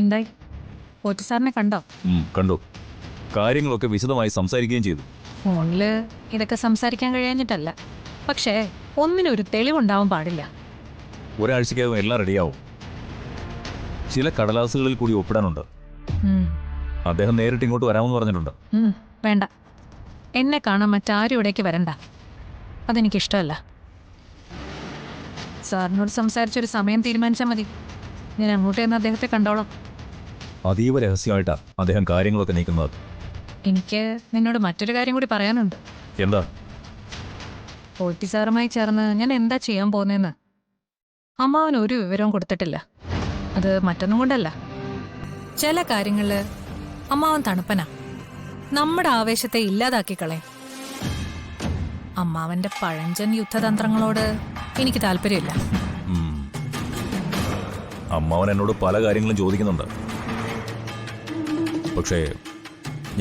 എന്തായി? പോറ്റി സാറിനെ കണ്ടോ? കണ്ടു. കാര്യങ്ങളൊക്കെ വിശദമായി സംസാരിക്കുകയും ചെയ്തു. ഫോണില് ഇതൊക്കെ സംസാരിക്കാൻ കഴിയാഞ്ഞിട്ടല്ല, പക്ഷേ ഒന്നിനൊരു തെളിവുണ്ടാവാൻ പാടില്ല. ഒരാഴ്ചക്കകം എല്ലാം റെഡിയാവും. ചില കടലാസുകളിൽ കൂടി ഒപ്പിടാനുണ്ട്. അദ്ദേഹം നേരിട്ട് ഇങ്ങോട്ട് വരാമെന്ന് പറഞ്ഞിട്ടുണ്ട്. വേണ്ട, എന്നെ കാണാൻ മറ്റാരും ഇവിടേക്ക് വരണ്ട. അതെനിക്കിഷ്ടമല്ല. സാറിനോട് സംസാരിച്ചൊരു സമയം തീരുമാനിച്ചാൽ മതി. ഞാൻ അങ്ങോട്ട് ചെന്ന് അദ്ദേഹത്തെ കണ്ടോളാം. അതീവ രഹസ്യമായിട്ടാ അദ്ദേഹം കാര്യങ്ങളൊക്കെ നീക്കുന്നത്. എനിക്ക് നിന്നോട് മറ്റൊരു കാര്യം കൂടി പറയാനുണ്ട്. എന്താ? പോറ്റി സാറുമായി ചേർന്ന് ഞാൻ എന്താ ചെയ്യാൻ പോകുന്നതെന്ന് അമ്മാവൻ ഒരു വിവരവും കൊടുത്തിട്ടില്ല. അത് മറ്റൊന്നും കൊണ്ടല്ല. ചില കാര്യങ്ങളില് അമ്മാവൻ തണുപ്പനാ. നമ്മുടെ ആവേശത്തെ ഇല്ലാതാക്കി കളയും. അമ്മാവന്റെ പഴഞ്ചൻ യുദ്ധതന്ത്രങ്ങളോട് എനിക്ക് താല്പര്യമില്ല. അമ്മാവൻ എന്നോട് പല കാര്യങ്ങളും ചോദിക്കുന്നുണ്ട്. പക്ഷേ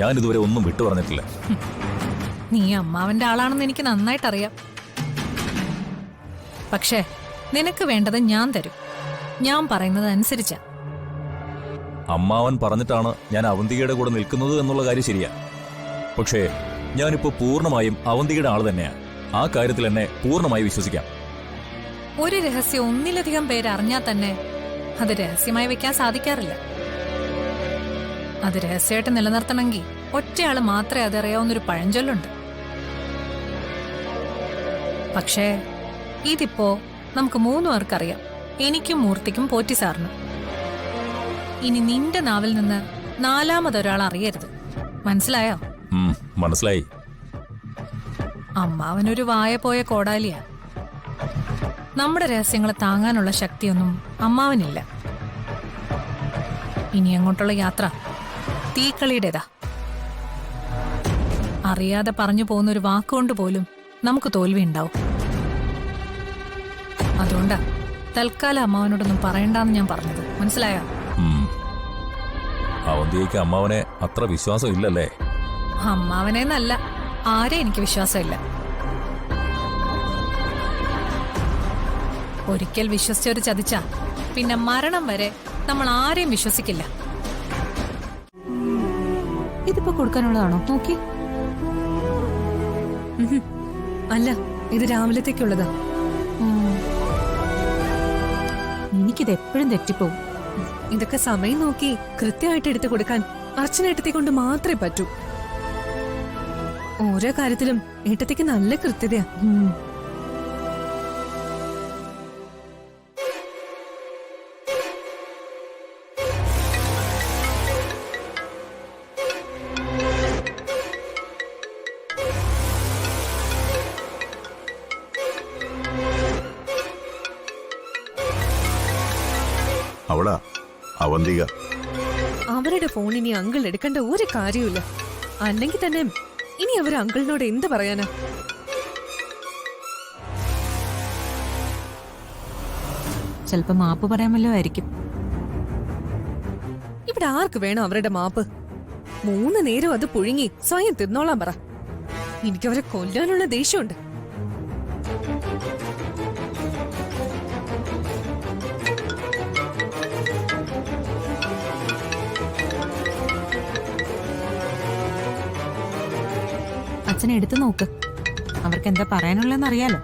ഞാൻ ഇതുവരെ ഒന്നും വിട്ടു പറഞ്ഞിട്ടില്ല. നീ അമ്മാവന്റെ ആളാണെന്ന് എനിക്ക് നന്നായിട്ടറിയാം. പക്ഷേ നിനക്ക് വേണ്ടത് ഞാൻ തരും. ഞാൻ പറയുന്നത് അനുസരിച്ചാ. അമ്മാവൻ പറഞ്ഞിട്ടാണ് ഞാൻ അവന്തികയുടെ കൂടെ നിൽക്കുന്നത് എന്നുള്ള കാര്യം ശരിയാ. പക്ഷേ ഞാനിപ്പോ പൂർണ്ണമായും അവന്തികയുടെ ആള് തന്നെയാ. ആ കാര്യത്തിൽ എന്നെ പൂർണ്ണമായി വിശ്വസിക്കാം. ഒരു രഹസ്യം ഒന്നിലധികം പേര് അറിഞ്ഞാൽ തന്നെ അത് രഹസ്യമായി വെക്കാൻ സാധിക്കാറില്ല. അത് രഹസ്യമായിട്ട് നിലനിർത്തണമെങ്കിൽ ഒറ്റയാള് മാത്രമേ അതറിയാവുന്നൊരു പഴഞ്ചൊല്ലുണ്ട്. പക്ഷേ ഇതിപ്പോ നമുക്ക് 3 പേർക്കറിയാം. എനിക്കും മൂർത്തിക്കും പോറ്റി സാറിനും. ഇനി നിന്റെ നാവിൽ നിന്ന് 4മതൊരാൾ അറിയരുത്. മനസ്സിലായോ? മനസ്സിലായി. അമ്മാവനൊരു വായ പോയ കോടാലിയാ. നമ്മുടെ രഹസ്യങ്ങളെ താങ്ങാനുള്ള ശക്തിയൊന്നും അമ്മാവനില്ല. ഇനി അങ്ങോട്ടുള്ള യാത്ര തീക്കളിയുടേതാ. അറിയാതെ പറഞ്ഞു പോകുന്നൊരു വാക്കുകൊണ്ട് പോലും നമുക്ക് തോൽവി ഉണ്ടാവും. അതുകൊണ്ടാ തൽക്കാലം അമ്മാവനോടൊന്നും പറയണ്ടെന്ന് ഞാൻ പറഞ്ഞത്. മനസ്സിലായോ? അവന്തിക്ക് അമ്മാവനെ അത്ര വിശ്വാസം ഇല്ലല്ലേ? അമ്മാവനെന്നല്ല, ആരെ എനിക്ക് വിശ്വാസമില്ല. ഒരിക്കൽ വിശ്വസിച്ചൊരു ചതിച്ച പിന്നെ മരണം വരെ നമ്മൾ ആരെയും വിശ്വസിക്കില്ല. ഇതിപ്പോ കൊടുക്കാനുള്ളതാണോ? നോക്കി. അല്ല, ഇത് രാവിലത്തേക്കുള്ളതാ. എനിക്കിത് എപ്പോഴും തെറ്റിപ്പോവും. ഇതൊക്കെ സമയം നോക്കി കൃത്യമായിട്ട് എടുത്തു കൊടുക്കാൻ അർച്ചനേട്ടത്തെ കൊണ്ട് മാത്രമേ പറ്റൂ. ഓരോ കാര്യത്തിലും ഏട്ടത്തേക്ക് നല്ല കൃത്യതയാ. അവളാ അവന്തിക. അവരുടെ ഫോൺ ഇനി അങ്കിൾ എടുക്കേണ്ട ഒരു കാര്യമില്ല. അല്ലെങ്കിൽ തന്നെ ഇനി അവർ അങ്കിളിനോട് എന്ത് പറയാനാ? ചിലപ്പോ മാപ്പ് പറയാമല്ലോ ആയിരിക്കും. ഇവിടെ ആർക്ക് വേണം അവരുടെ മാപ്പ്? 3 നേരം അത് പുഴുങ്ങി സ്വയം തിന്നോളാൻ പറ. എനിക്കവരെ കൊല്ലാനുള്ള ദേഷ്യമുണ്ട്. അച്ഛനെ എടുത്തു നോക്ക്. അവർക്ക് എന്താ പറയാനുള്ളതെന്ന് അറിയാലോ.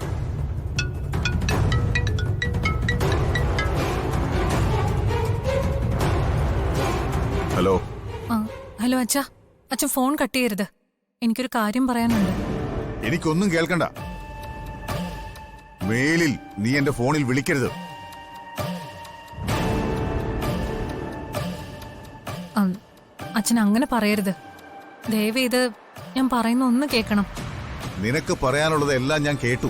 ഹലോ. ഹലോ അച്ഛാ. അച്ഛൻ ഫോൺ കട്ട് ചെയ്യരുത്. എനിക്കൊരു കാര്യം പറയാനുണ്ട്. എനിക്കൊന്നും കേൾക്കണ്ട. മേലിൽ നീ എന്റെ ഫോണിൽ വിളിക്കരുത്. അച്ഛൻ അങ്ങനെ പറയരുത്. ദയവ് ഇത് ഞാൻ പറയുന്ന ഒന്ന് കേൾക്കണം. നിനക്ക് പറയാനുള്ളത് എല്ലാം ഞാൻ കേട്ടു.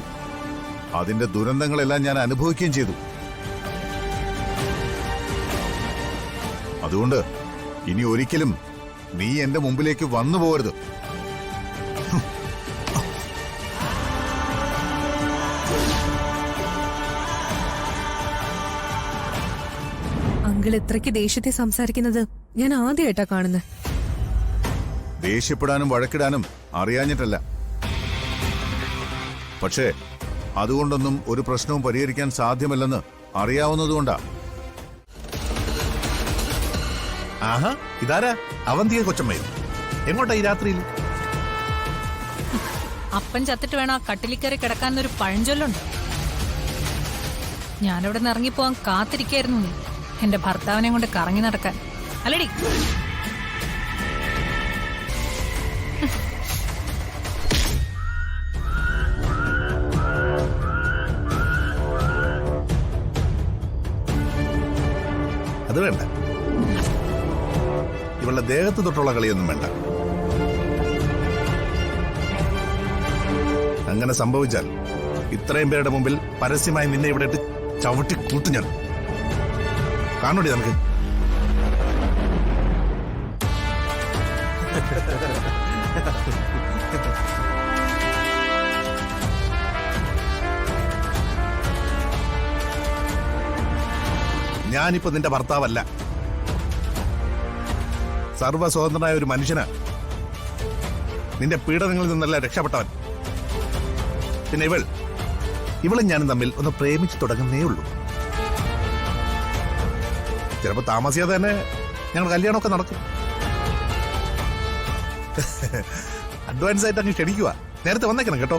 അതിന്റെ ദുരന്തങ്ങളെല്ലാം ഞാൻ അനുഭവിക്കുകയും ചെയ്തു. അതുകൊണ്ട് ഇനി ഒരിക്കലും നീ എന്റെ മുമ്പിലേക്ക് വന്നു പോകരുത്. അങ്കിൾ ഇത്രയ്ക്ക് ദേഷ്യത്തെ സംസാരിക്കുന്നത് ഞാൻ ആദ്യമായിട്ടാ കാണുന്നത്. ദേഷ്യപ്പെടാനും വഴക്കിടാനും അറിയാഞ്ഞിട്ടല്ല. പക്ഷേ അതുകൊണ്ടൊന്നും ഒരു പ്രശ്നവും പരിഹരിക്കാൻ സാധ്യമല്ലെന്ന് അറിയാവുന്നതുകൊണ്ടാ. ആഹാ, ഇതാരാ? അവന്തിക കൊച്ചമ്മയോ? എങ്ങോട്ടാ ഈ രാത്രിയിൽ? അപ്പൻ ചത്തിട്ട് വേണം ആ കട്ടിലിക്കറി കിടക്കാന്നൊരു പഴഞ്ചൊല്ലുണ്ട്. ഞാനവിടെ നിന്ന് ഇറങ്ങിപ്പോവാൻ കാത്തിരിക്കായിരുന്നു നീ എന്റെ ഭർത്താവിനെ കൊണ്ട് കറങ്ങി നടക്കാൻ, അല്ലടി? അത് വേണ്ട. ഇവളുടെ ദേഹത്ത് തൊട്ടുള്ള കളിയൊന്നും വേണ്ട. അങ്ങനെ സംഭവിച്ചാൽ ഇത്രയും പേരുടെ മുമ്പിൽ പരസ്യമായി നിന്നെ ഇവിടെ ഇട്ട് ചവിട്ടി കൂട്ടു ഞാൻ. കാണൂടി നമുക്ക്. ഞാനിപ്പോ നിന്റെ ഭർത്താവല്ല, സർവ്വസ്വതന്ത്രനായ ഒരു മനുഷ്യനാ. നിന്റെ പീഡനങ്ങളിൽ നിന്നല്ല രക്ഷപ്പെട്ടവൻ. പിന്നെ ഇവളും ഞാനും തമ്മിൽ ഒന്ന് പ്രേമിച്ചു തുടങ്ങുന്നേ ഉള്ളൂ. ചിലപ്പോ താമസിയാതെ തന്നെ ഞങ്ങൾ കല്യാണമൊക്കെ നടക്കും. അഡ്വാൻസ് ആയിട്ട് അങ്ങ് ക്ഷണിക്കുക. നേരത്തെ വന്നേക്കണം കേട്ടോ.